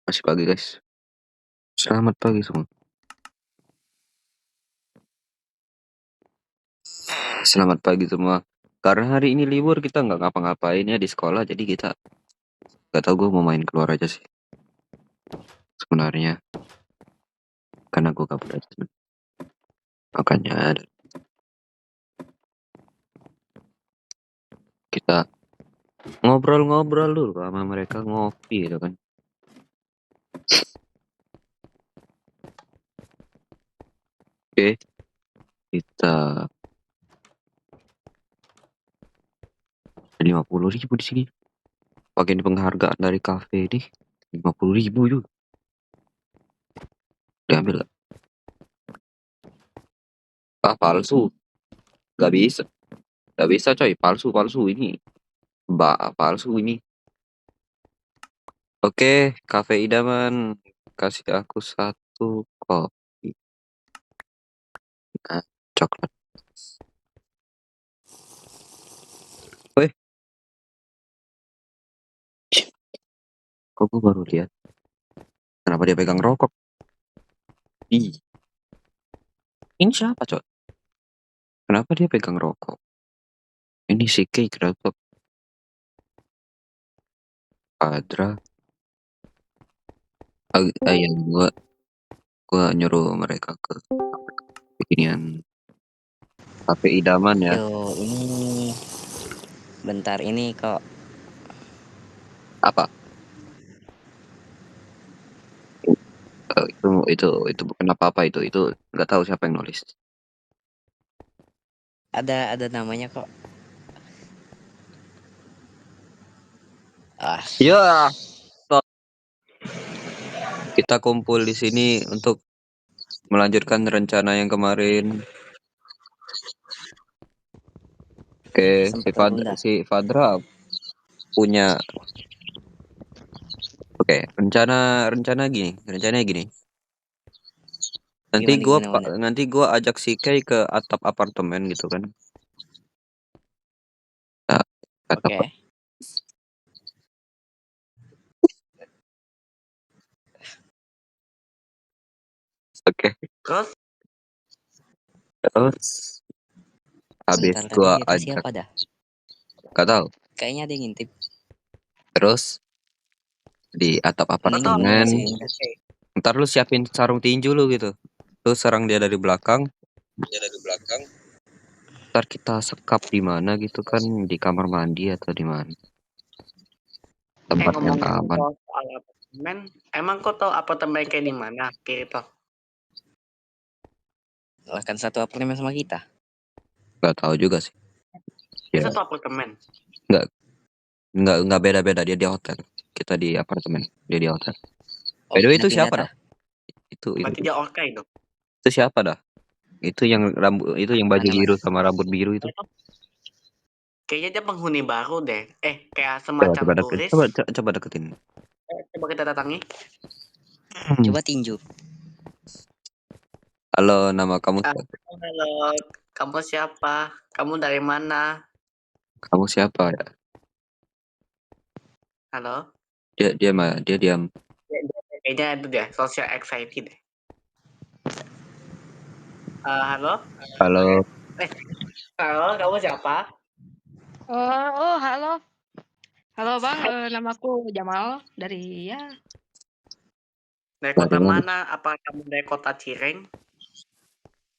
Masih pagi guys. Selamat pagi semua. Selamat pagi semua. Karena hari ini libur kita nggak ngapa-ngapain ya di sekolah, jadi kita nggak tahu gue mau main keluar aja sih. Sebenarnya karena gue kabur aja. Makanya kita ngobrol-ngobrol dulu sama mereka, ngopi gitu kan. Oke, kita 50.000 di sini. Pakai penghargaan dari kafe ini 50.000 juga. Diambil lah. Ah, palsu. Gak bisa. Gak bisa coy, palsu ini. Palsu ini. Oke, Cafe Idaman, kasih aku satu kopi. Nah, coklat. Weh, kok gue baru lihat? Kenapa dia pegang rokok? Ih, ini siapa, coy? Kenapa dia pegang rokok? Ini si Kay kenapa? Padra. Yang gua nyuruh mereka ke beginian Cafe Idaman ya. Yo, ini bentar ini kok. Apa? Itu bukan apa-apa itu nggak tahu siapa yang nulis. Ada namanya kok. Ah, Ya, kita kumpul di sini untuk melanjutkan rencana yang kemarin. Oke, sempat tertunda. si Fadra punya. Oke, rencananya gini. Nanti Gimana? gua ajak si Kay ke atap apartemen gitu kan. Nah, atap. Oke. Oke. Terus habis Bentar tadi gua itu ajak, siapa dah? gak tahu. Kayaknya ada yang ngintip. Terus di atap Mending ngomong apartemen. bahasa Inggris. Ntar lu siapin sarung tinju lu gitu. Lu serang dia dari belakang. Ntar kita sekap di mana gitu kan, di kamar mandi atau di mana. Tempat yang Ngomong-ngomong aman. soal apartemen, emang kau tahu apartemen kayak di mana, Kirito? Lah kan satu apartemen sama kita. Gak tahu juga sih. Ya, Satu apartemen. nggak beda-beda, dia di hotel. Kita di apartemen, dia di hotel. Oh, By the way, itu pindah-pindah siapa dah. dah? Itu Berarti dia orkai dong. siapa dah? Itu yang baju Mana? biru sama rambut biru itu. Kayaknya dia penghuni baru deh. Kayak semacam Coba deketin. turis. Coba deketin. Coba kita datangi. Coba tinju. Halo, nama kamu Halo, kamu siapa? Kamu dari mana? kamu siapa ya? Halo? Dia diam. Kayaknya itu deh, social anxiety deh. Halo? Halo, Halo, kamu siapa? Halo. Halo Bang, namaku Jamal dari Dari dari kota mana? mana? Apa kamu dari kota Cireng?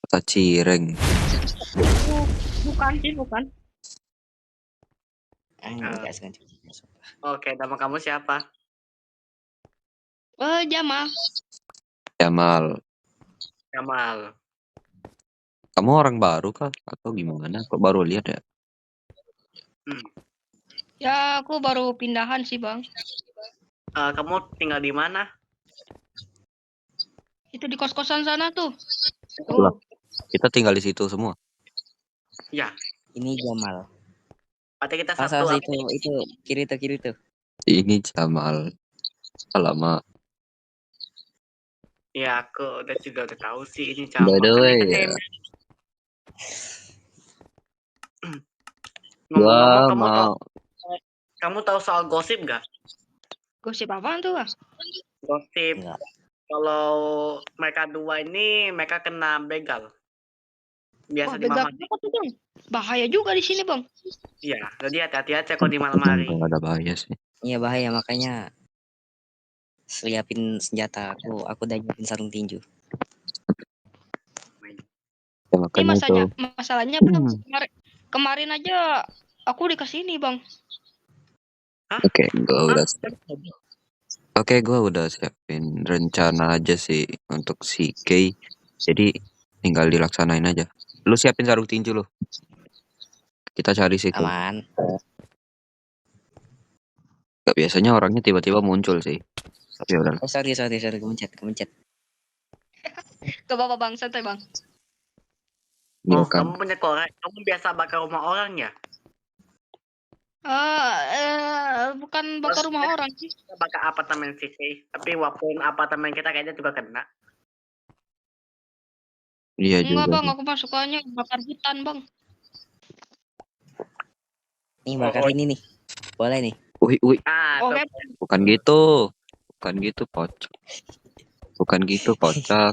Kota Cireng. bukan. Enggak sengaja. Oke, nama kamu siapa? Jamal. Jamal. Jamal. Kamu orang baru kah? Atau gimana? Kok baru lihat ya? Ya, aku baru pindahan sih Bang. Kamu tinggal di mana? Itu di kos-kosan sana tuh. Itulah. Kita tinggal di situ semua. Ya. Ini Jamal. Berarti kita Masa satu. itu kiri tuh. Ini Jamal. Alamak. Ya, aku juga udah tahu sih ini By Jamal. the way ya, Ngomong-ngomong, kamu tahu soal gosip nggak? Gosip apaan tuh Bang? Gosip Enggak. kalau mereka dua ini mereka kena begal. Wah, Biasa di begal malam hari. apa tuh bang? Bahaya juga di sini bang. Iya, jadi hati-hati aja kalau di malam hari. Enggak ada bahaya sih. Iya bahaya, makanya siapin senjata. Aku udah nyiapin sarung tinju. Ya, Ini makanya itu. masalahnya bang, kemarin aja aku dikasih ini bang. Hah? Oke, gue udah Hah? gue udah siapin rencana aja sih untuk si Kay. Jadi tinggal dilaksanain aja. Lu siapin sarung tinju lu. Kita cari si Kay. Aman. Gak biasanya orangnya tiba-tiba muncul sih. Tapi udah. Oh sorry, kemencet. Ke bawah bang, santai bang. Iya Oh, kan. kamu punya korek. Kamu biasa bakar rumah orang ya? Bukan bakar rumah orang sih. Kita bakar apartemen sih. Tapi walaupun apartemen kita kayaknya juga kena. Iya Enggak juga. bang, aku mah sukanya bakar hutan bang. Nih bakar ini nih. Boleh nih. Wih. Ah, Oke. Bukan gitu. Bukan gitu, pocok. Bukan gitu, kocak.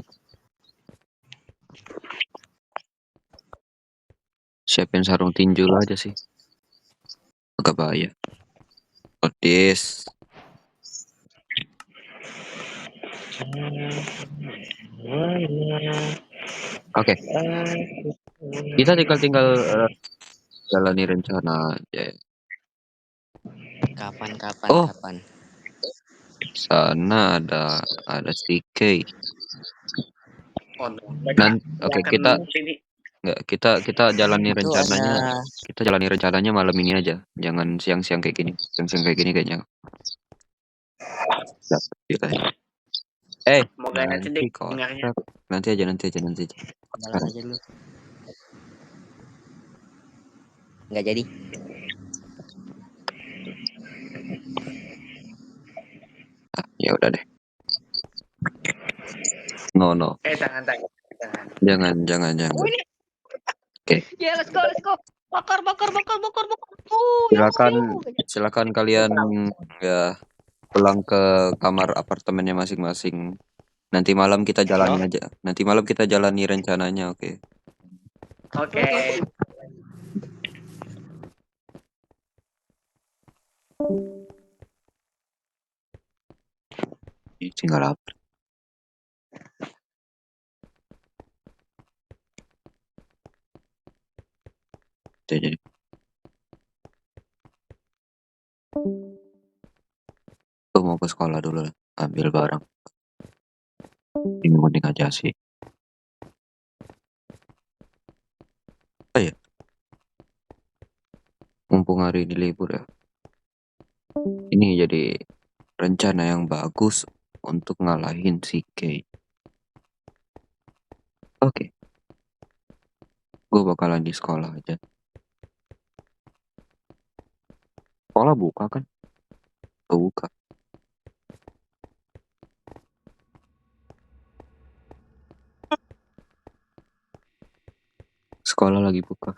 Siapin sarung tinju lu aja sih. Agak bahaya. Odis. Oke. Kita tinggal jalani rencana aja. Kapan? Oh. Sana ada si Kay. Oh, mereka Oke, akan sini. kita jalani Itu rencananya. ada Kita jalani rencananya malam ini aja. Jangan siang-siang kayak gini. Siang-siang kayak gini kayaknya. Semoga Nanti sedih kok. dengarnya. Nanti aja. jalan aja dulu. Nggak jadi. Ya udah deh. No. Jangan. Oh ini. Oke. Ya let's go. Bakar. Silakan kalian ya pulang ke kamar apartemennya masing-masing. Nanti malam kita jalani aja. Nanti malam kita jalani rencananya, oke. Oke. Tinggal lapar. Jadi. Aku mau ke sekolah dulu, ambil barang. Ini mending aja sih. Oh ya. Mumpung hari ini libur ya. Ini jadi rencana yang bagus untuk ngalahin si Kay. Oke. Gue bakalan di sekolah aja. Sekolah buka kan? Buka. Sekolah lagi buka.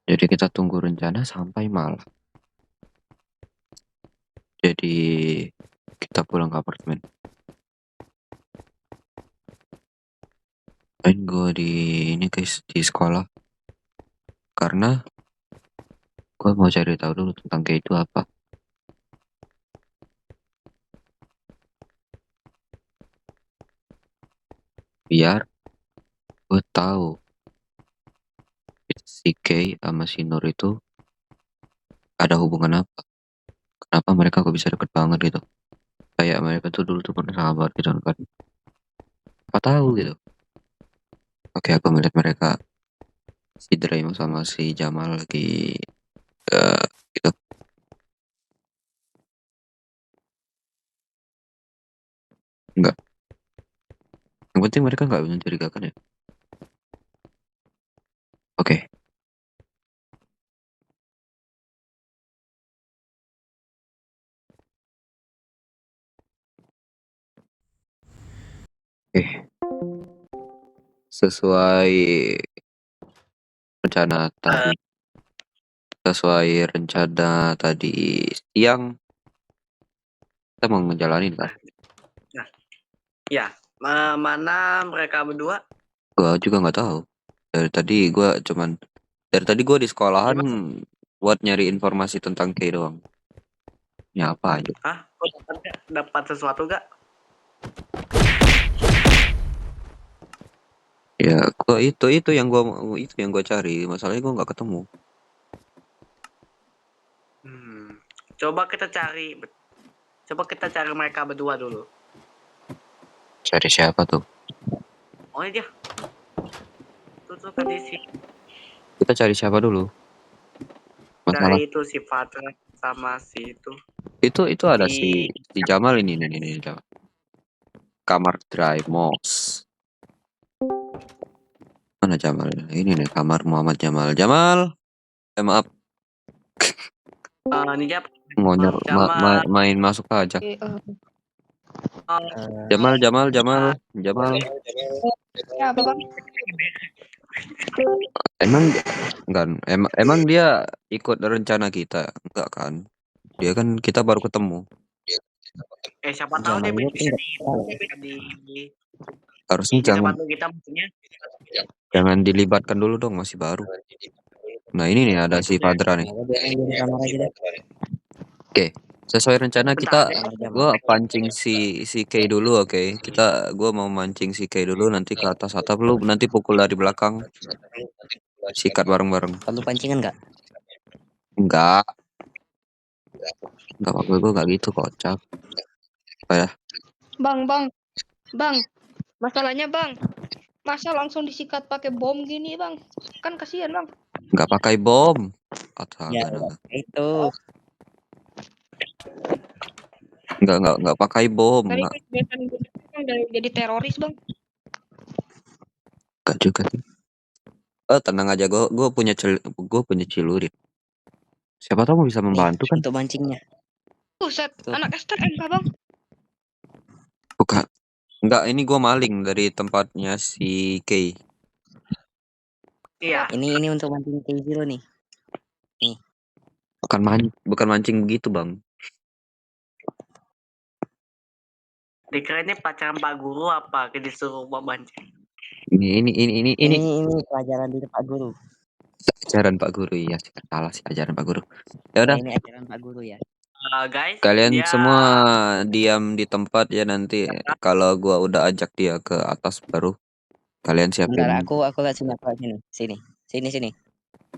Jadi kita tunggu rencana sampai malam. Jadi kita pulang ke apartemen. Main gue di sekolah. Karena gue mau cari tahu dulu tentang kayak itu apa. Biar gue tahu si Kay sama si Nur itu ada hubungan apa. Kenapa mereka kok bisa deket banget gitu. Kayak mereka tuh dulu tuh pernah sahabat gitu kan. Apa tahu gitu. Oke, aku melihat mereka si Draymond sama si Jamal lagi gitu. Enggak. Yang penting mereka nggak mencurigakan ya. Oke. Sesuai rencana tadi siang Kita mau ngejalanin kan? Ya, mana mereka berdua? Gua juga nggak tahu. Dari tadi gua di sekolahan buat nyari informasi tentang Kay doang. Ya apa aja. Hah? Kok dapat sesuatu gak? Ya, itu yang gua cari. Masalahnya gua nggak ketemu. Coba kita cari mereka berdua dulu. Cari siapa tuh? Oh ini dia. Tuh tadi Kita cari siapa dulu? Masalah cari itu si Fatra sama si itu. itu ada Si si Jamal ini Jamal. Kamar Dry Moss. Mana Jamal? Ini nih kamar Muhammad Jamal. Jamal. Maaf, ini dia Jamal main masuk aja. Jamal. Ya, apa bang? Emang dia ikut rencana kita, enggak kan? Dia kan kita baru ketemu. siapa tahu dia Jamal bisa itu Harusnya bisa bantu kita maksudnya. jangan dilibatkan dulu dong, masih baru. Nah ini nih ada si Fadra nih. Oke, sesuai rencana Bentar, gua pancing si Kay dulu, oke? Gua mau mancing si Kay dulu, nanti ke atas atap lu nanti pukul dari belakang. Sikat bareng-bareng. Perlu pancingan nggak? Enggak apa gue gak gitu kocak. Bang, masalahnya bang, masa langsung disikat pakai bom gini bang? Kan kasihan bang. Nggak pakai bom. Astaga, Ya, itu. Nggak pakai bom. Tadi kan kelihatan bang jadi teroris bang. Nggak juga sih. Tenang aja, gue punya celurit. Siapa tahu bisa membantu kan? Untuk mancingnya. Buset, anak STM kah bang? Bukan. Enggak, ini gue maling dari tempatnya si Kay. Iya. Ini untuk mancing Kay Zero nih. Bukan mancing begitu bang. Dikira ini pacaran Pak Guru apa? Disuruh buat mancing. Ini pelajaran di Pak Guru. ajaran Pak Guru, ya salah sih ajaran Pak Guru. Ya udah. Ini ajaran Pak Guru ya. Guys, Kalian dia semua diam di tempat ya, nanti kalau gua udah ajak dia ke atas baru kalian siapin. Bentar, aku lihat sini.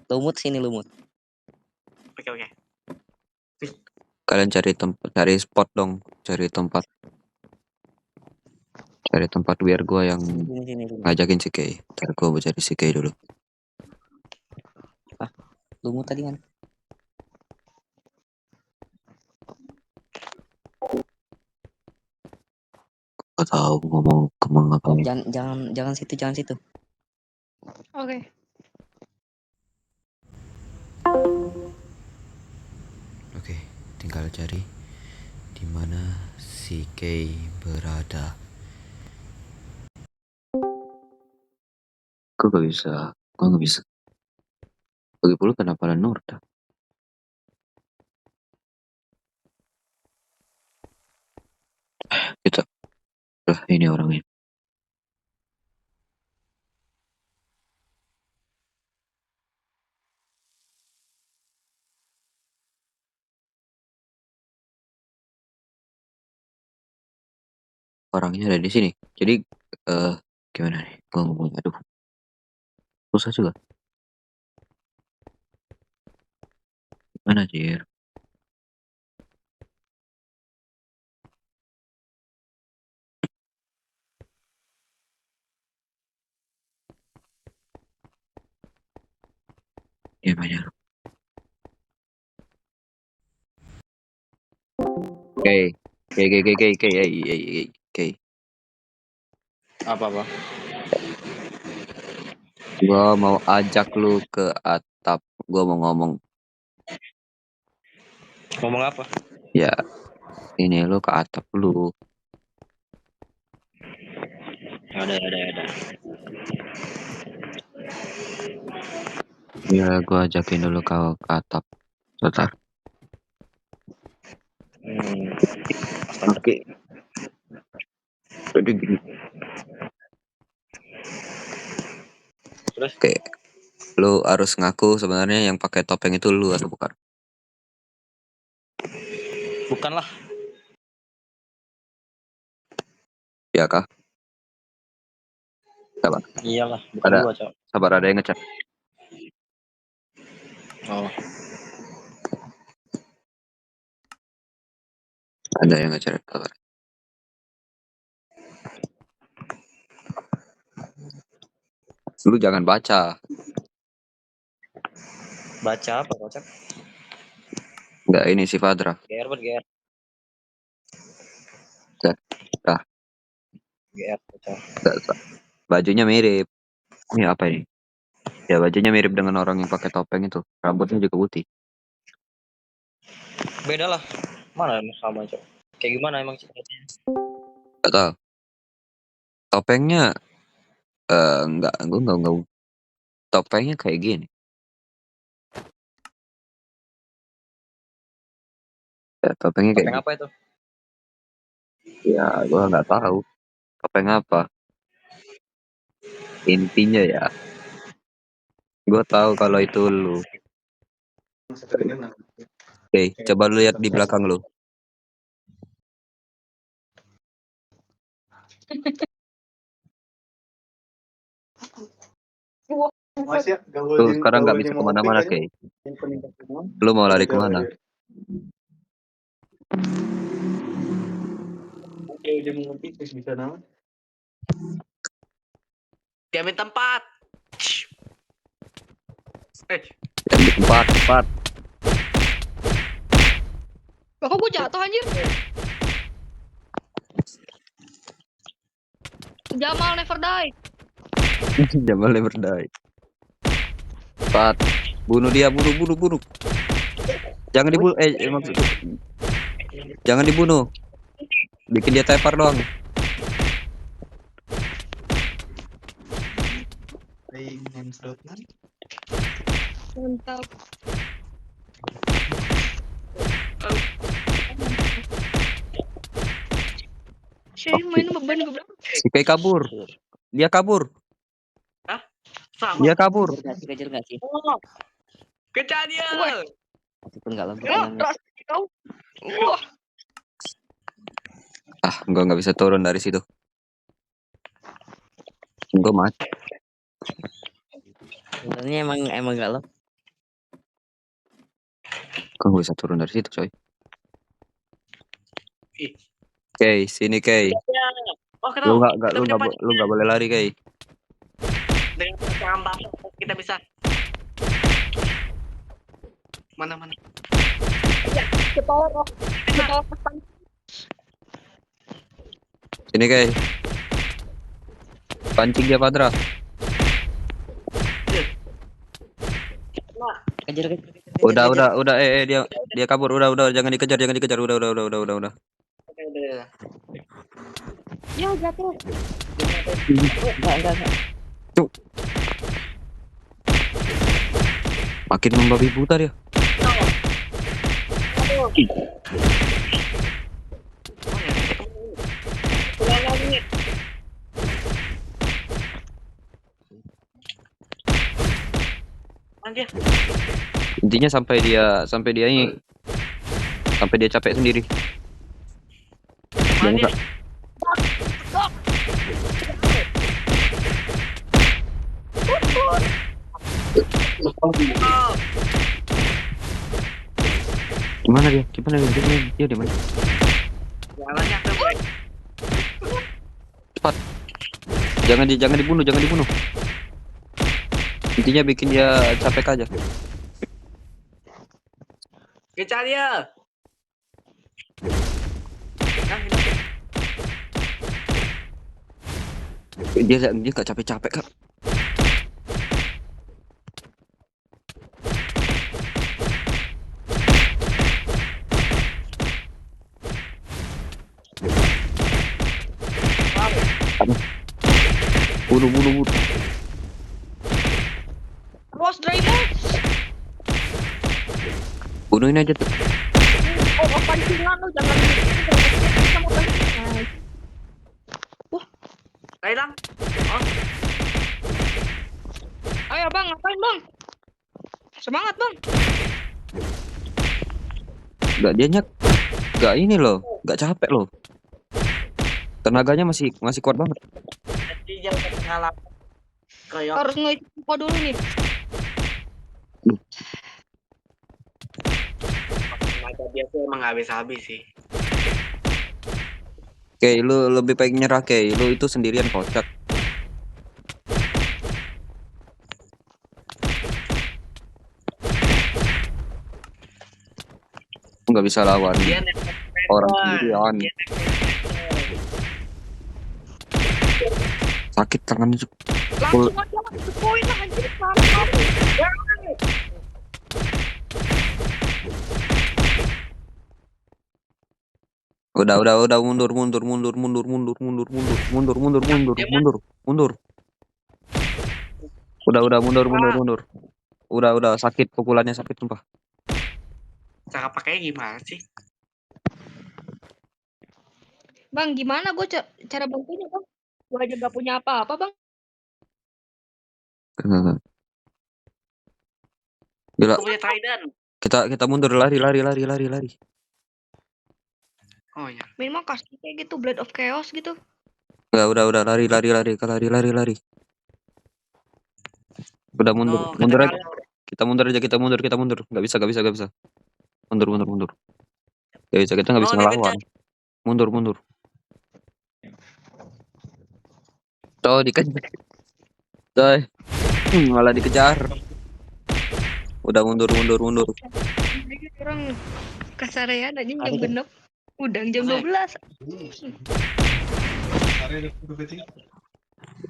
Lumut sini. Oke. Kalian cari spot dong, cari tempat biar gua yang Sini. ngajakin si Kay. Ntar gua mau cari si Kay dulu. Lumut tadi kan. Gak tahu ngomong kemana apa. Jangan situ. Oke. Oke, tinggal cari di mana si Kay berada. Gua nggak bisa. Bagi pula kenapa Norda? Gitu. Lah ini orangnya. Orangnya ada di sini. Jadi gimana nih? Gua ngomong, aduh, susah juga. Gimana Jir? Gimana? Kay. Apa? Gua mau ajak lu ke atap. Gua mau ngomong. Ngomong apa? Ya, ini lu ke atap lu. Ada. Ya, gua ajakin dulu kau ke atap. Bentar. Oke. Jadi gini. Terus Oke. Lu harus ngaku sebenarnya yang pakai topeng itu lu atau bukan? bukanlah. Ya kah? Sabar, Iyalah, bukan ada gua, Cok. sabar ada yang ngechat. Oh. Ada yang ngechat. Sabar. Lu jangan baca. Baca apa, Cok? Enggak, ini si Fadra. GR buat GR. Ya, dah. GR, Cok. Bajunya mirip. Ini apa ini? Ya bajunya mirip dengan orang yang pakai topeng itu. Rambutnya juga putih. Beda lah. Mana sama, Cok? Kayak gimana emang ceritanya? Gak tahu. Topengnya enggak, enggak. Topengnya kayak gini. Ya, topengnya kayak Topeng gini. apa itu? Ya, gua nggak tahu. Topeng apa? Intinya ya, gua tahu kalau itu lu. Oke, coba lu lihat di belakang lu. Lu sekarang nggak bisa kemana-mana, Kay. Lu mau lari kemana? Diamin tempat. Yang di tempat. Lah kok gue jatuh anjir? Jamal never die. Jamal never die. Cepat. Bunuh dia, bunuh. Jangan dibunuh, maksudnya. Jangan dibunuh. Bikin dia tepar doang. Mantap. Saya main beban gue. Si Kay kabur. Dia kabur. Sama. Dia kabur. Kejar nggak sih? Oh. Kejar dia. Meskipun nggak lebih. Ya, ras kau. Wah, Gua nggak bisa turun dari situ. Gua mati. Sebenarnya emang nggak lebih. Gua nggak bisa turun dari situ, coy. Ih. Kay, sini Kay. Oh, Lu kenapa? nggak boleh lari, Kay. Dengan pasangan bapak kita bisa. Mana? ketawa. Sini Kay. Pancing dia, Padra. Kejar. Udah. Dia kabur. Udah. Jangan dikejar. Udah. Ya jatuh. Enggak. Makin membabi buta dia. Anjir. Intinya sampai dia capek sendiri. Anjir. Gimana dia? Dia di mana? Jalannya ke gue. Cepat. Jangan dibunuh. Intinya bikin dia capek aja. Kejar dia. Dia gak capek-capek, Kak. Bunuh. Rose Draymond. Bunuhin aja tuh. Oh, pancingan lu jangan. Ayo lang. Oh, Ayo bang, ngapain bang? Semangat bang. Gak dia gak ini loh, gak capek loh. Tenaganya masih kuat banget. jadi jangan pengalaman. Kayak Harus ngisi info dulu nih. tenaga dia tuh emang habis-habis sih. Oke, lu lebih baik nyerah, Kay. Lu itu sendirian kocak. Lu nggak bisa lawan Dia orang nempel. sendirian. Dia nempel. Sakit tangannya. Langsung aja lah, itu poin lah anjir. Udah mundur. Udah mundur. Udah sakit, pukulannya sakit sumpah. Cara pakainya gimana sih? Bang, gimana gue cara bantunya bang? Gue aja gak punya apa-apa bang. Gila, Aku punya Trident. kita mundur, lari. Oh ya. Minimal kasih kayak gitu, Blade of Chaos gitu. Udah lari. Udah mundur, Oh, mundur aja. kalah. Kita mundur. Gak bisa. Mundur. Gak bisa, kita gak bisa Oh, dia ngelawan. Mundur. Oh, dikejar. Coy. Malah dikejar. Udah mundur. Orang kasarean aja jam Ada kan? genep. Udang jam 12.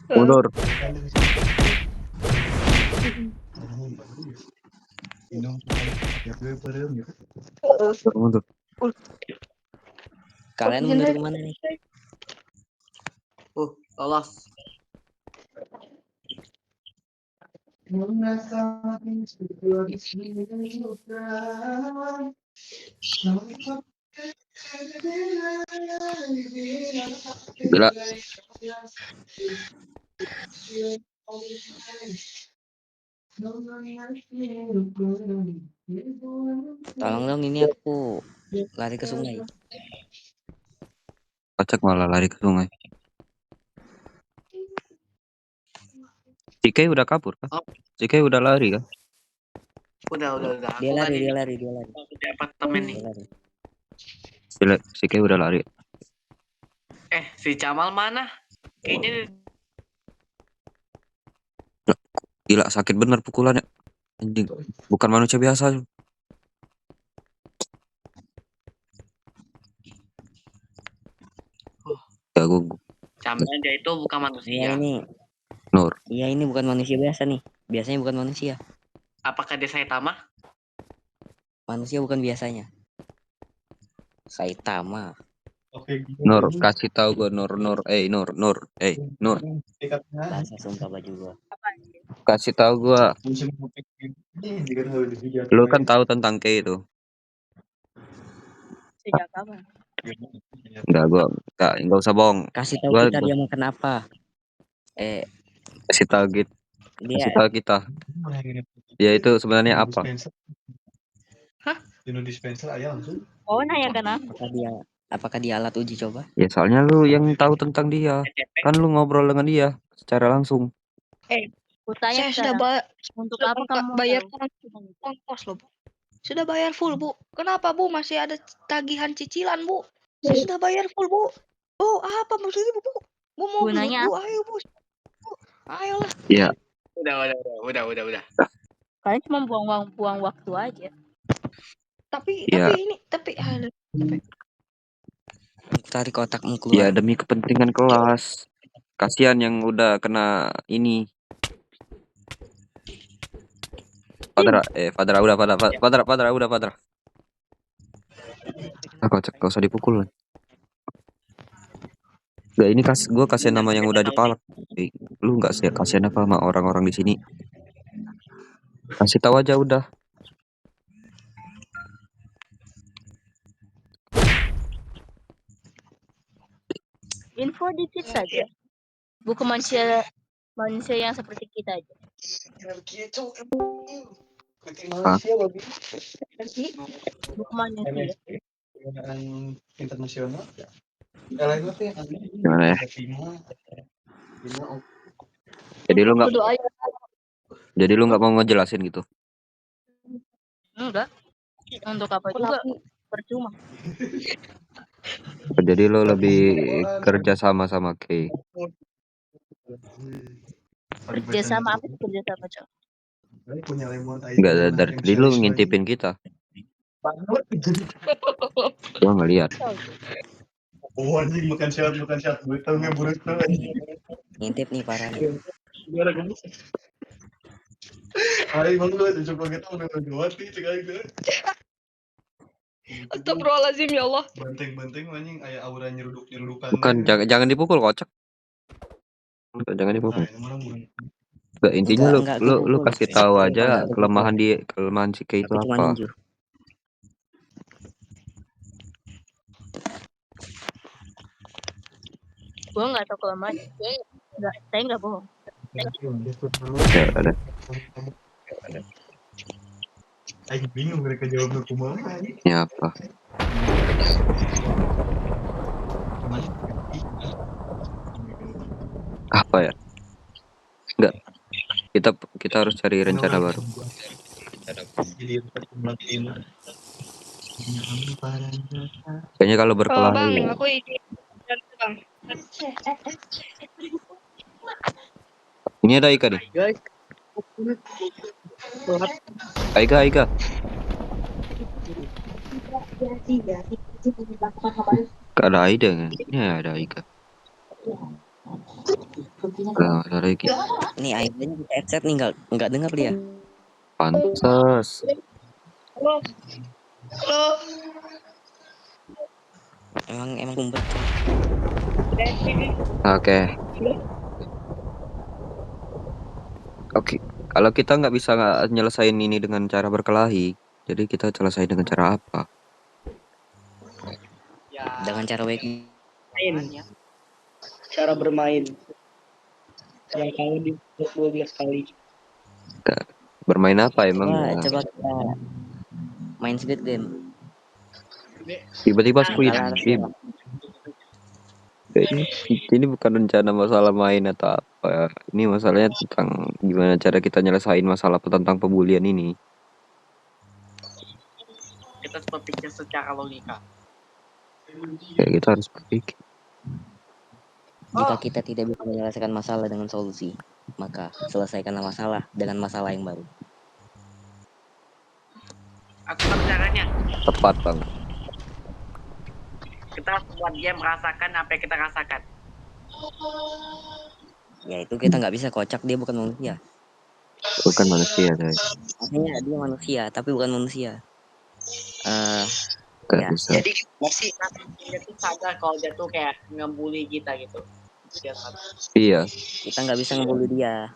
Mundur. Mundur. Kalian mundur kemana nih? Lolos. Gila. Tolong dong, ini aku lari ke sungai. Kocak malah lari ke sungai. CK udah kabur kan? Oh. CK udah lari kan? Udah. Dia Aku lari. di apartemen nih. CK udah lari. Si Jamal mana? Kayaknya Gila, sakit bener pukulannya. Anjing. Bukan manusia biasa. Ya gue Jamal dia itu bukan manusia. Nur. Iya, ini bukan manusia biasa nih. Biasanya bukan manusia. Apakah dia Saitama? Manusia bukan biasanya. Saitama. Nur, kasih tahu gue Nur. Bahasa Sunda baju gua. Kasih tahu gue. Lu kan tahu tentang K itu. Sejak kapan? Enggak usah bohong. Kasih tahu Gua- kita dia makan apa. Kasih tahu gitu. Kasih tahu kita. Dia itu sebenarnya apa? Oh, nanya kenapa? Apakah dia alat uji coba? Ya soalnya lu yang tahu tentang dia. Kan lu ngobrol dengan dia secara langsung. Saya sudah Untuk apa kamu bayar tahu? ongkos loh, Bu. Sudah bayar full, Bu. Kenapa, Bu? Masih ada tagihan cicilan, Bu. Saya sudah bayar full, Bu. Oh, apa maksudnya, Bu? Bu mau gelut, Gunanya Bu. Ayo, Bu. Ayolah. Iya. Udah. Kalian cuma buang waktu aja. Tapi Iya. Tarik kotakmu Ya keluar. demi kepentingan kelas. Kasihan yang udah kena ini. Padra udah. Kocak, gak usah dipukul. Gak, ini gue kasih nama yang udah dipalak. Lu nggak sih kasihan apa sama orang-orang di sini? Kasih tahu aja udah. Info dikit saja. Bukan manusia yang seperti kita aja. Hah? Bukan manusia. internasional. Gimana ya? Jadi lu nggak Berdoa aja. mau ngejelasin gitu? Enggak. Untuk apa juga? Percuma. Jadi lu lebih kerja sama Kay. Kerja sama apa sih kerja sama, Cok? Enggak, dari tadi lu ngintipin kita. Gua ngeliat. Oh anjing bukan syarat gue tau nggak buruk tuh anjing. Ngintip nih parah nih. Gimana kamu? Ayo bang gue udah coba kita udah mati sekali gue. Astagfirullahaladzim ya Allah. Banteng anjing ayah aura nyerudukan. Bukan, jangan dipukul, kocak. Jangan dipukul. Enggak, intinya lu kasih tahu aja kelemahan si Kay itu Aku cuma apa. ninju. Gua nggak tahu kelemahan. Saya nggak bohong. Ya, ada. Ayo bingung mereka jawabnya kumaha. Ya apa? Apa ya? Enggak. Kita harus cari rencana baru. Kayaknya kalau Bang, berkelahi. aku izin. Bang. Ini ada Aika nih. Guys. Aika. Gak ada Aida kan? Ini ada Aika. Ada lagi. Ini Aidanya bisa headset nih nggak dengar dia. Pantes. Halo. Emang kumpet. Oke. Kalau kita nggak bisa nyelesain ini dengan cara berkelahi, jadi kita selesai dengan cara apa? Ya, Dengan cara WK. cara bermain. Yang kamu di 12 kali. Bermain apa emang? Coba kita main Squid Game. Tiba-tiba Squid Kalah Game. Ini bukan rencana masalah main atau apa. Ini masalahnya tentang gimana cara kita nyelesain masalah tentang pembulian ini. Kita berpikir secara logika. Ya, kita harus berpikir. Jika kita tidak bisa menyelesaikan masalah dengan solusi, maka selesaikanlah masalah dengan masalah yang baru. Aku tahu caranya. Tepat, Bang. Kita harus buat dia merasakan apa yang kita rasakan. Ya itu kita nggak bisa, kocak, dia bukan manusia. Bukan manusia, guys. Artinya dia manusia, tapi bukan manusia. Gak Ya. bisa. Jadi masih dia tuh sadar kalau dia tuh kayak ngebully kita gitu. Dia sadar. Iya, Kita nggak bisa ngebully dia.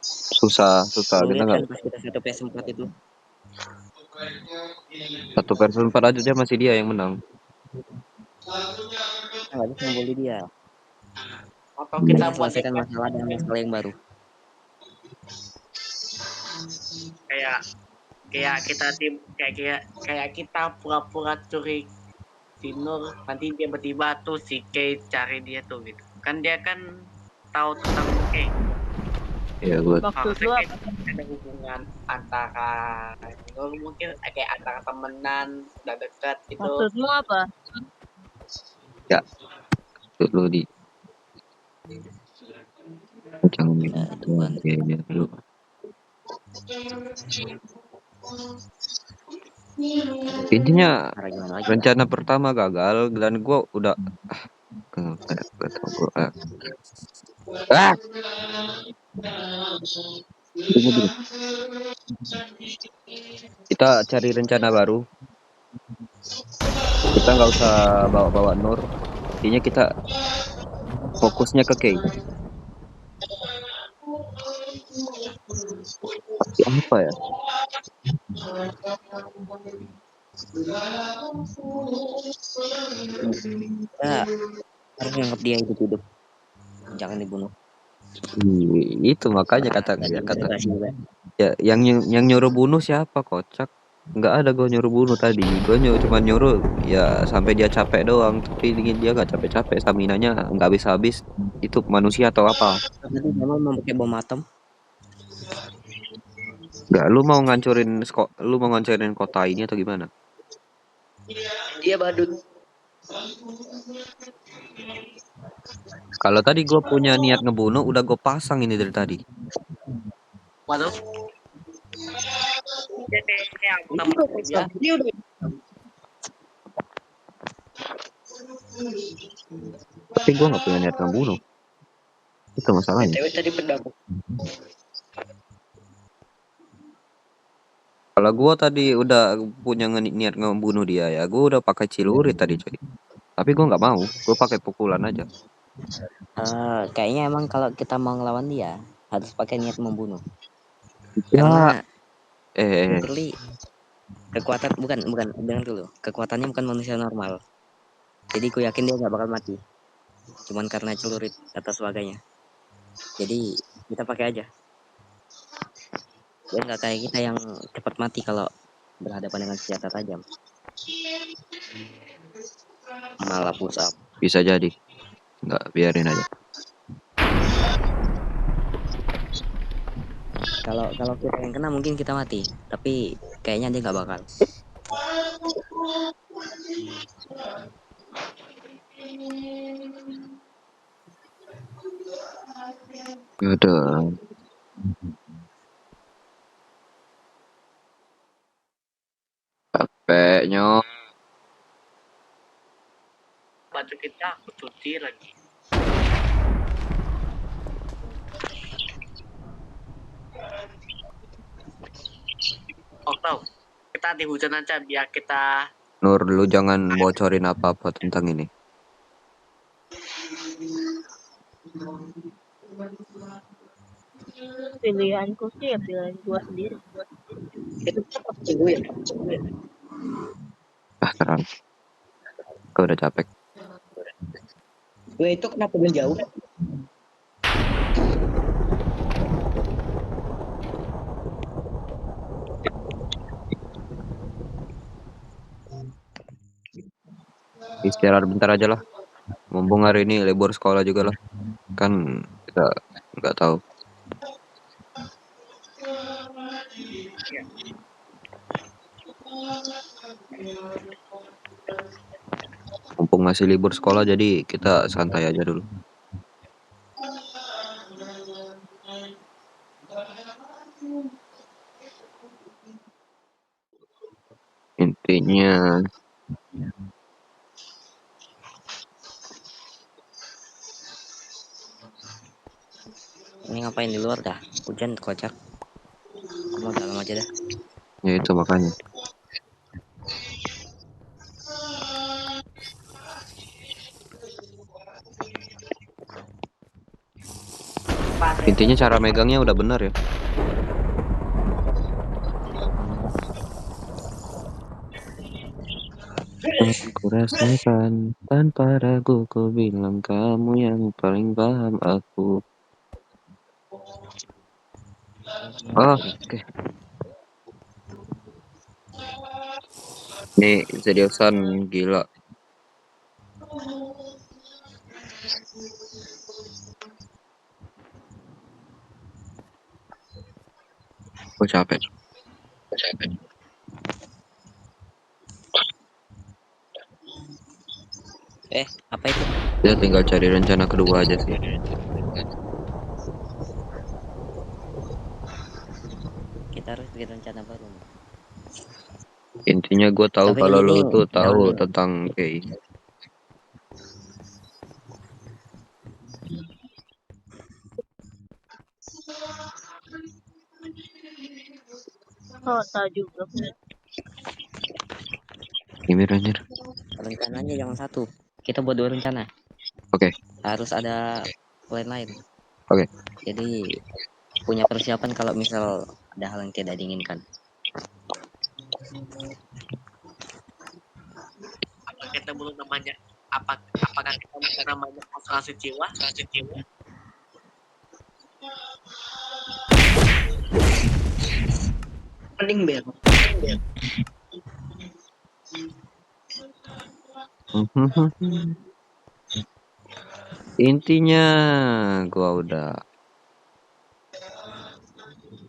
susah. Lu Kita lihat nggak kan pas kita satu PS4 itu. 1/4 aja dia yang menang. Kita nggak bisa ngebully dia. Atau kita buat selesaikan masalah dengan masalah yang baru. kayak kita pura-pura curi si Nur, nanti tiba-tiba tuh si Kay cari dia tuh gitu. Kan dia kan tahu tentang Kay. Iya, buat. Maksud lu apa? Ada hubungan antara Nur mungkin kayak antara temenan udah dekat gitu. Maksudmu apa? Dulu di jangan Tuhan kayaknya dulu. Intinya rencana pertama gagal dan gue udah kita cari rencana baru. Kita nggak usah bawa Nur. Intinya kita fokusnya ke Kay. Tapi apa ya? Kita harus nganggap dia hidup-hidup. jangan dibunuh. Itu makanya Nah, kata tadi dia kata interogasi juga. ya yang nyuruh bunuh siapa, kocak? Nggak ada gue nyuruh bunuh tadi. Gue cuma nyuruh ya sampai dia capek doang. Tapi dia nggak capek-capek. Staminanya nggak habis-habis. Itu manusia atau apa? Tadi memang memakai bom atom. Nggak, lu mau ngancurin kota ini atau gimana? Dia badut. Kalau tadi gue punya niat ngebunuh, udah gue pasang ini dari tadi. Waduh. Dia aku sama dia. Dia udah Tapi gue nggak punya niat ngebunuh. Itu masalahnya. BTW tadi pendapat. Kalau gue tadi udah punya niat ngebunuh dia ya, gue udah pakai celurit tadi coy. Tapi gue nggak mau, gue pakai pukulan aja. Kayaknya emang kalau kita mau ngelawan dia harus pakai niat membunuh. Ya, Karena eh, literally kekuatan bukan dengar dulu. Kekuatannya bukan manusia normal. Jadi gue yakin dia nggak bakal mati. Cuman karena celurit atau sebagainya. Jadi kita pakai aja. Dia nggak kayak kita yang cepat mati kalau berhadapan dengan senjata tajam. Malah push up. bisa jadi. Nggak, biarin aja. Kalau kita yang kena mungkin kita mati, tapi kayaknya dia nggak bakal. Udah. Capeknya. Baju kita aku cuci lagi. Oh tahu. Kita di hujan aja biar kita. Nur, lu jangan bocorin apa-apa tentang ini. Pilihanku sih ya pilihan gua sendiri. Itu pasti gue ya. Terang. Gue udah capek. Gue itu kenapa gue jauh? Istirahat bentar aja lah. Mumpung hari ini libur sekolah juga lah. Kan kita nggak tahu. Mumpung masih libur sekolah jadi kita santai aja dulu. Intinya Ini ngapain di luar dah? Hujan kocak. Mau dalam aja dah. ya itu makanya. Intinya cara megangnya udah benar ya. Aku rasakan tanpa ragu ku bilang kamu yang paling paham aku. Oke. Nih seriusan gila. Gue capek. Apa itu? Kita tinggal cari rencana kedua aja sih. Kita harus bikin rencana baru. Intinya gue tahu Tapi kalau ini lu tuh tahu jangan- tentang kayak ini. Oh, tahu juga. Gimana anjir? rencananya jangan satu. Kita buat 2 rencana. Oke. Harus ada plan lain. Oke. Jadi punya persiapan kalau misal ada hal yang tidak diinginkan. Apa kita belum namanya? Apakah kita namanya asuransi jiwa? Mending bel. Intinya gua udah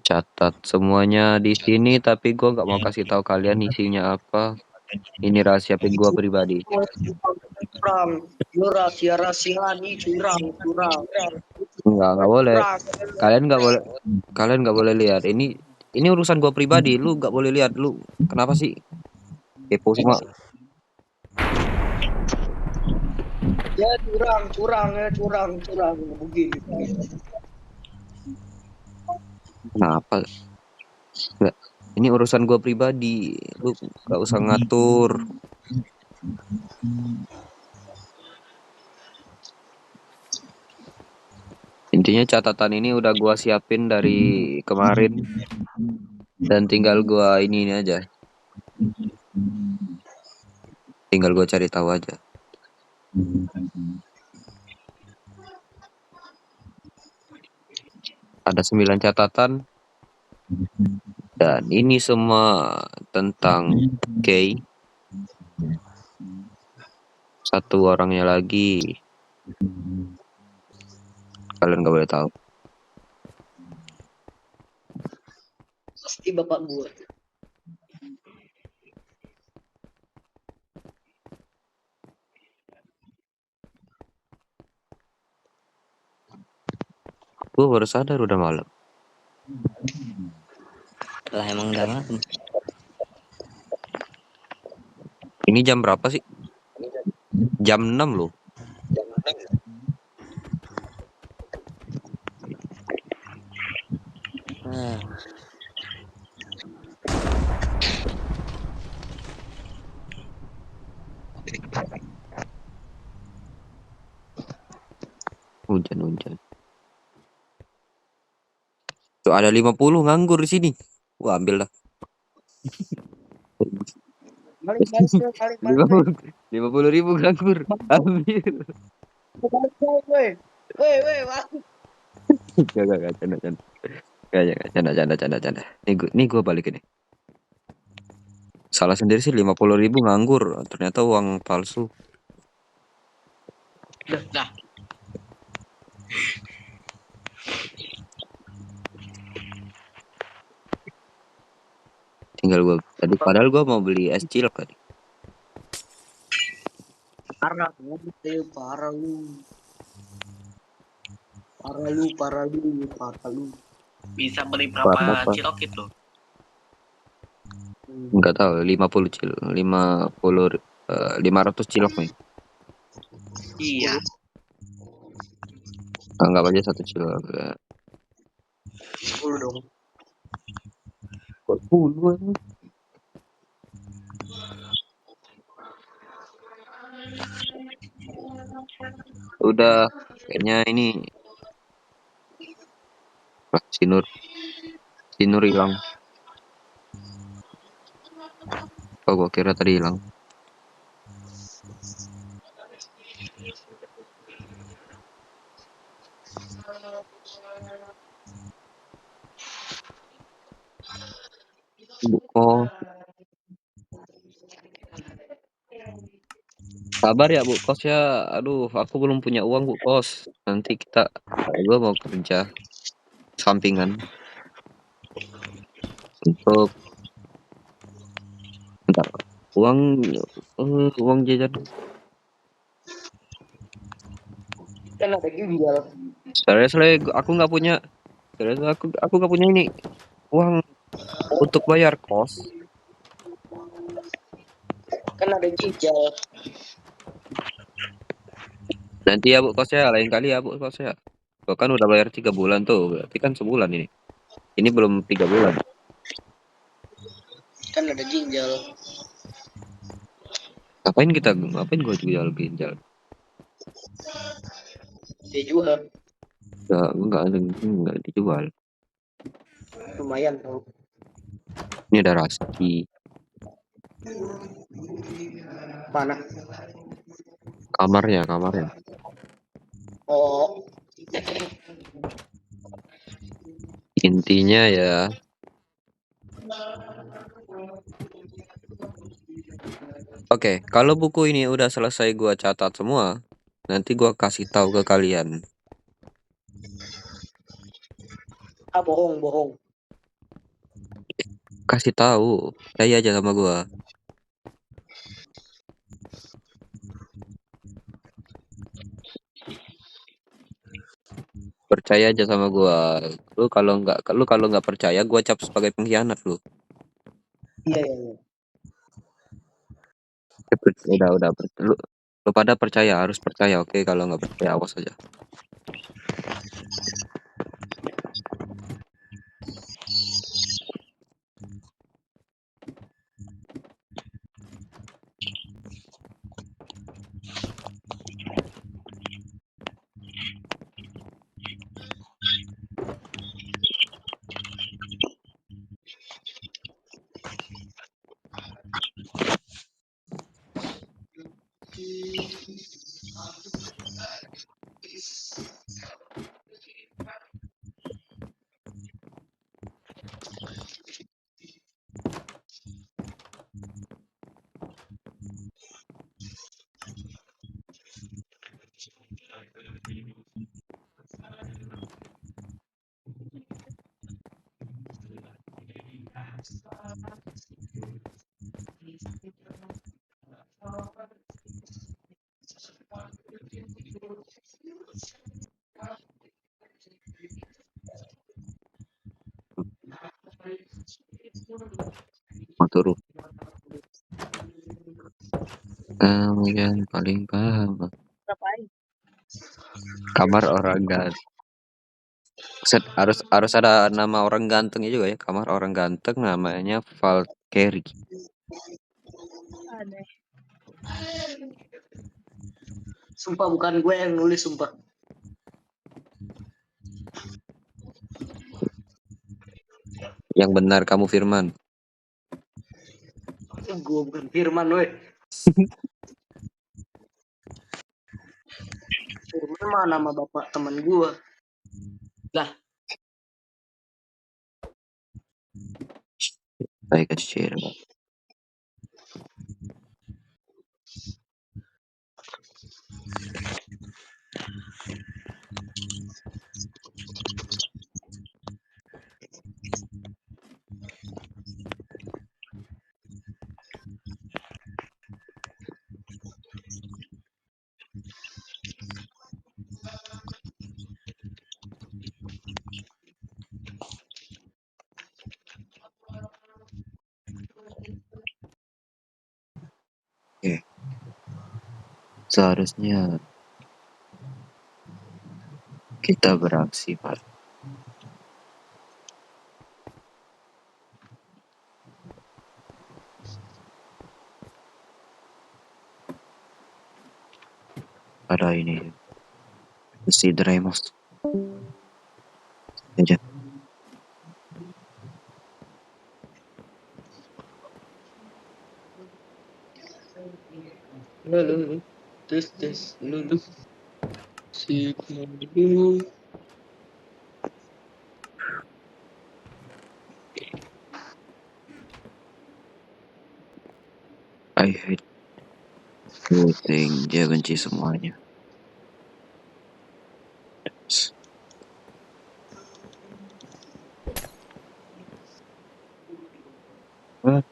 catat semuanya di sini, tapi gua nggak mau kasih tahu kalian isinya apa. Ini rahasia gua pribadi. Curang. Lu rahasia nih curang. Nggak boleh. Kalian nggak boleh lihat. Ini urusan gua pribadi. Lu nggak boleh lihat. Lu kenapa sih kepo semua? Ya curang begini. Kenapa? Nggak. Ini urusan gua pribadi. Lu nggak usah ngatur. Intinya catatan ini udah gua siapin dari kemarin dan tinggal gua ini aja. Tinggal gua cari tahu aja. Ada 9 catatan dan ini semua tentang Kay. Satu orangnya lagi kalian gak boleh tahu. Pasti bapak gua. Gua baru sadar udah malam. Lah emang udah malam. Ini jam berapa sih? Jam 6 loh. Ah, Hujan. Tuh ada 50 nganggur di sini. Gua ambil dah. Balik. 50 ribu nganggur. Ambil. Woi. Gak, canda. Ini gua balikin nih. Salah sendiri sih 50 ribu nganggur. Ternyata uang palsu. Dah. Tinggal gua tadi padahal gua mau beli es cilok tadi. Parah lu. Bisa beli berapa Apa? cilok itu? Enggak tahu 50 cilok. 500 cilok nih. Iya. Anggap aja 1 cilok. 10 dong. 10. Udah kayaknya ini Sinur hilang. Oh, gua kira tadi hilang. Oh. Sabar ya Bu Kos ya. Aduh, aku belum punya uang Bu Kos. Nanti gua mau kerja sampingan untuk bentar, uang jajan. Kan ada ginjal. Serius, aku nggak punya. Serius, aku nggak punya ini uang untuk bayar kos. Kan ada ginjal. Nanti ya Bu Kos ya, lain kali ya Bu Kos ya. Gua kan udah bayar 3 bulan tuh, berarti kan sebulan ini. Ini belum 3 bulan. Kan ada ginjal. Ngapain gua jual ginjal? Dijual. Enggak dijual. Lumayan tau. Ini ada Rasti. Mana? Kamarnya. Oh. Intinya ya Oke, kalau buku ini udah selesai gua catat semua, nanti gua kasih tahu ke kalian. Ah, bohong. Kasih tahu, percaya aja sama gua. Percaya aja sama gua. Lu kalau nggak percaya, gua cap sebagai pengkhianat lu. Iya. Udah. Lu pada percaya, harus percaya, oke? Kalau nggak percaya, awas aja. Matur. Kamu yang paling paham. Ngapain? Kamar orang ganteng. Harus ada nama orang gantengnya juga ya. Kamar orang ganteng namanya Valkyrie. Aneh. Sumpah bukan gue yang nulis, sumpah. Yang benar kamu Firman. Gue bukan Firman, weh. Firman mah nama bapak teman gue. Lah, Saya kecil. Oke. Seharusnya kita beraksi, Pak. Ada ini. Si Dremos. Aja. lu. Tes, lu. Si lu. I hate everything. Dia benci semuanya. Hah?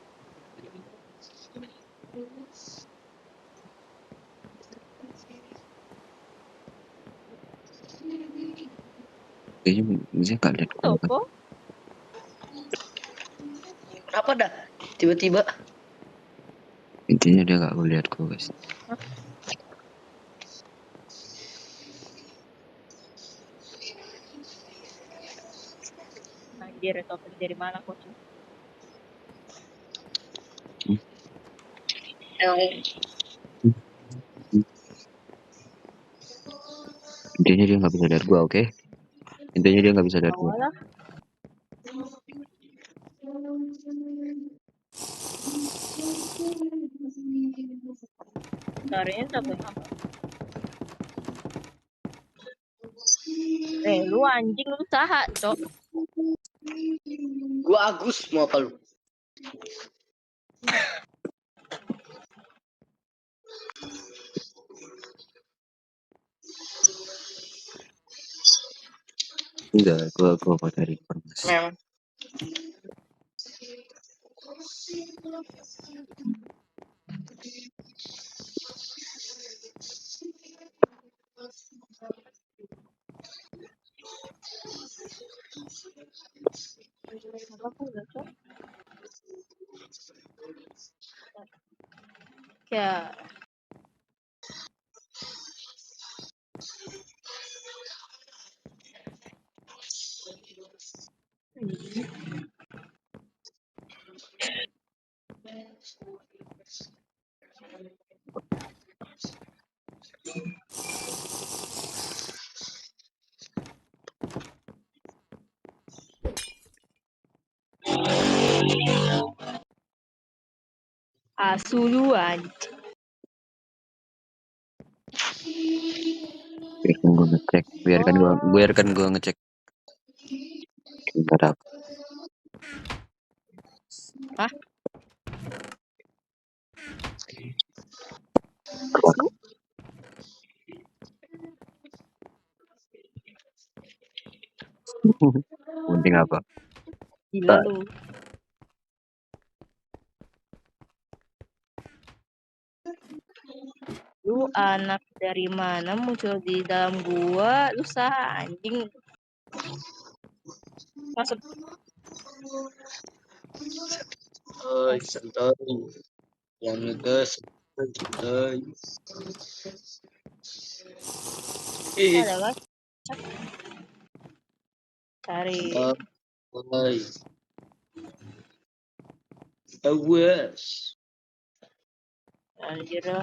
Kayaknya dia nggak lihat gue. Toko? Apa dah? Tiba-tiba. Intinya dia nggak lihat gue, guys. Anjir, topik dari mana kok? Intinya dia nggak bisa lihat gue, oke? Intinya dia nggak bisa lihat gue. Malah. Suaranya siapa yang apa? Lu anjing, lu saha, Cok. Gua Agus, mau apa lu? Enggak, gua mau cari informasi. Memang. Ya, asuluan. Biarkan gua ngecek. Enggak ada. Hah? Apa? Penting apa? Gila lu. Lu anak dari mana muncul di dalam gua? Lu sah anjing. Masuk. Hai, santai. Yang ngegas, santai. Ada mas. Cari. Hai. Awas. Anjir dah.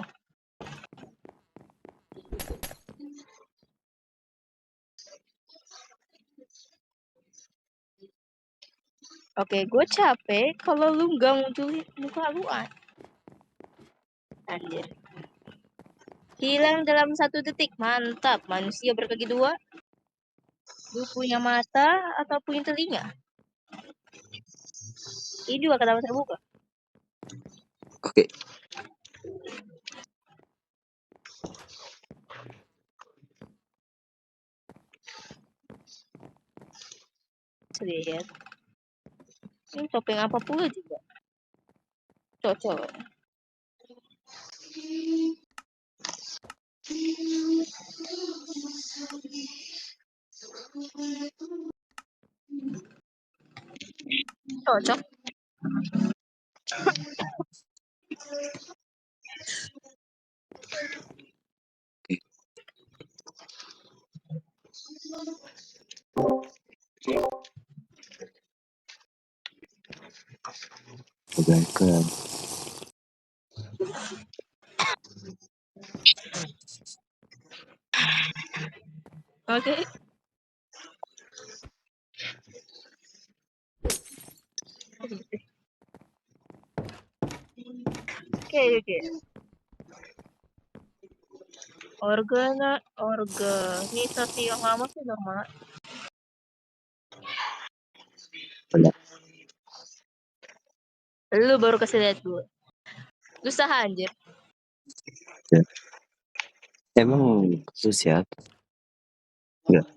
Oke, gue capek kalau lu nggak munculin muka lu anjir. Hilang dalam 1 detik, mantap. Manusia berkaki dua. Lu punya mata atau punya telinga? Ini juga kata terbuka. Oke. Sedikit. Ini topeng apa pula juga. Cocok. Cocok. Kebaikan. Oke. Oke. Organisasi yang lama sih normal. Lu baru kasih lihat gue. Lu sah anjir. Emang khusus ya? Enggak.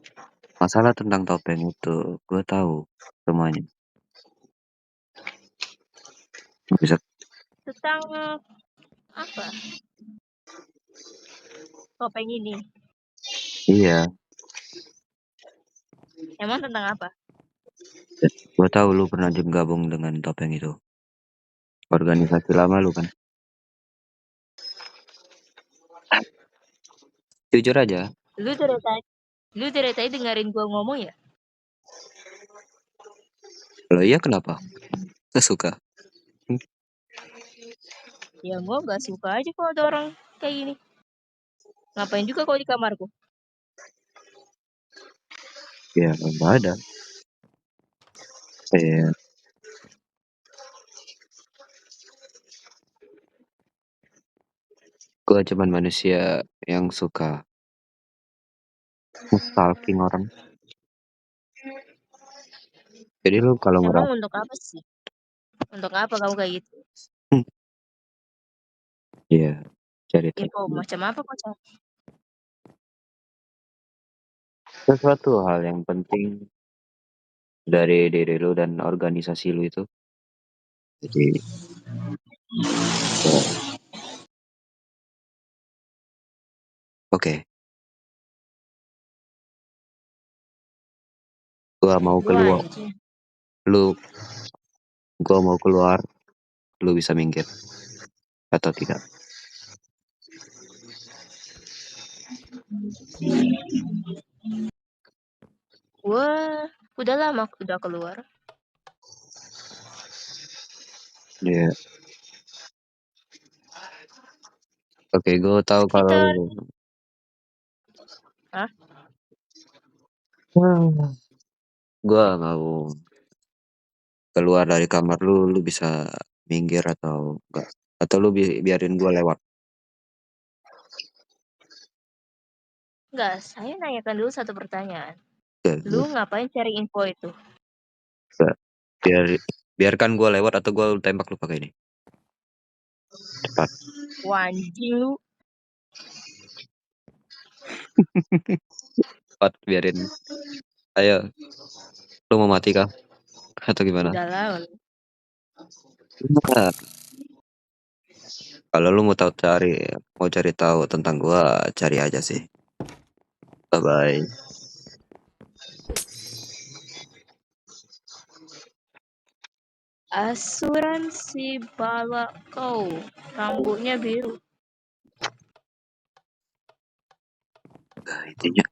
Masalah tentang topeng itu, gue tahu semuanya. Bisa. Tentang apa? Topeng ini. Iya. Emang tentang apa? Gue tahu lu pernah gabung dengan topeng itu. Organisasi lama lu kan? Jujur aja. Lu dari tadi dengerin gua ngomong ya? Kalau iya kenapa? Gak suka. Ya gua gak suka aja kalau ada orang kayak gini. Ngapain juga kalau di kamarku? Ya nggak ada. Gue cuman manusia yang suka stalking orang. Jadi lu kalau Emang untuk apa sih? Untuk apa kamu kayak gitu? Iya, cari Info tahu. macam apa kok? Sesuatu hal yang penting dari diri lu dan organisasi lu itu. Jadi, ya, oke, gua mau Gua keluar. anjing. Gua mau keluar, lu bisa minggir atau tidak? Gua udah lama udah keluar. Iya. Oke, gua tahu kalau Sekitar Hah? gua mau keluar dari kamar lu bisa minggir atau enggak? Atau lu biarin gua lewat? Enggak, saya nanyakan dulu satu pertanyaan. Enggak, Lu ngapain cari info itu? enggak. Biarkan gua lewat atau gua tembak lu pakai ini. Cepat. Wah, anjing lu. Cepat, biarin. Ayo, lu mau mati kah? Atau gimana? Udah lah. Nah, kalau lu mau cari tahu tentang gua, cari aja sih. Bye bye. Asuransi bala kau. Rambutnya biru. Nah, intinya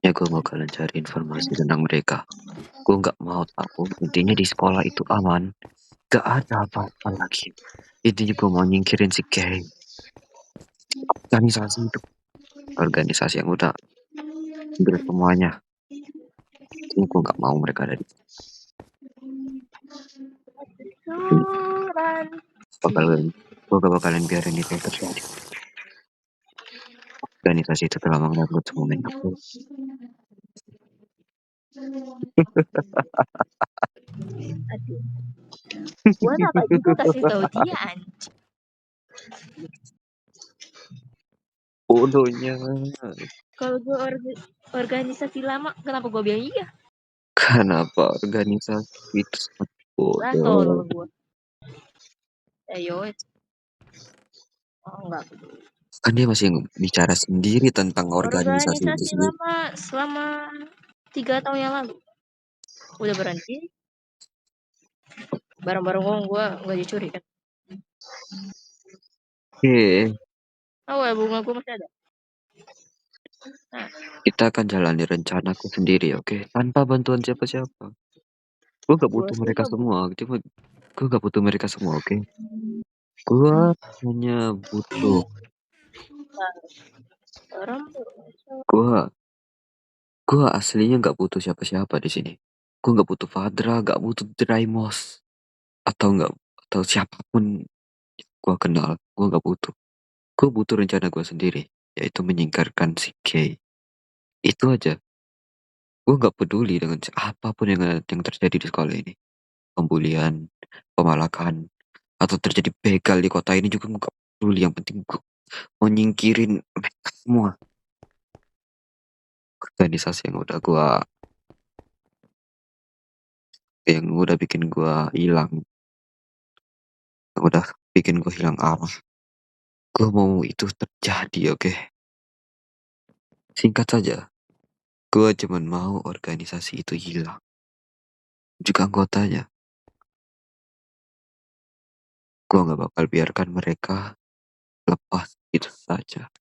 ya gue mau kalian cari informasi tentang mereka. Gue nggak mau tahu. Intinya di sekolah itu aman. Gak ada apa-apa lagi. Intinya gue mau nyingkirin si Kay. Organisasi itu. Organisasi yang udah ambil semuanya. Ini gue nggak mau mereka ada di Asuransi. gue gak bakalan biarin itu terjadi. Organisasi itu telah mengganggu semuanya. Aduh. Gua apa juga kasih tahu dia anjing. Bodohnya. Kalau gua organisasi lama, kenapa gua bilang iya? Kenapa organisasi itu sangat Lah tolol bodoh? gua. Ayo. Oh enggak. Kan dia masih bicara sendiri tentang organisasi itu Organisasi sendiri. lama selama 3 tahun yang lalu. Udah berhenti. Barang-barang gua nggak dicuri kan. Oke, Oh ya, bunga gua masih ada. Nah, kita akan jalani rencanaku sendiri, oke? Tanpa bantuan siapa-siapa. Gue gak gua butuh sih mereka nggak semua. Gue gak butuh mereka semua, oke? Gue hanya butuh. orang Gue aslinya gak butuh siapa-siapa di sini. Gue gak butuh Fadra, gak butuh Draymos, atau siapapun gue kenal. Gue gak butuh. Gue butuh rencana gue sendiri, yaitu menyingkirkan si Kay. Itu aja. Gue gak peduli dengan apapun yang terjadi di sekolah ini. Pembulian, pemalakan, atau terjadi begal di kota ini juga gak peduli. Yang penting gue mau nyingkirin mereka semua. Organisasi yang udah bikin gue hilang, yang udah bikin gue hilang arah. Gue mau itu terjadi, oke? Singkat saja, gue cuman mau organisasi itu hilang. Juga anggotanya. Gue gak bakal biarkan mereka lepas itu saja.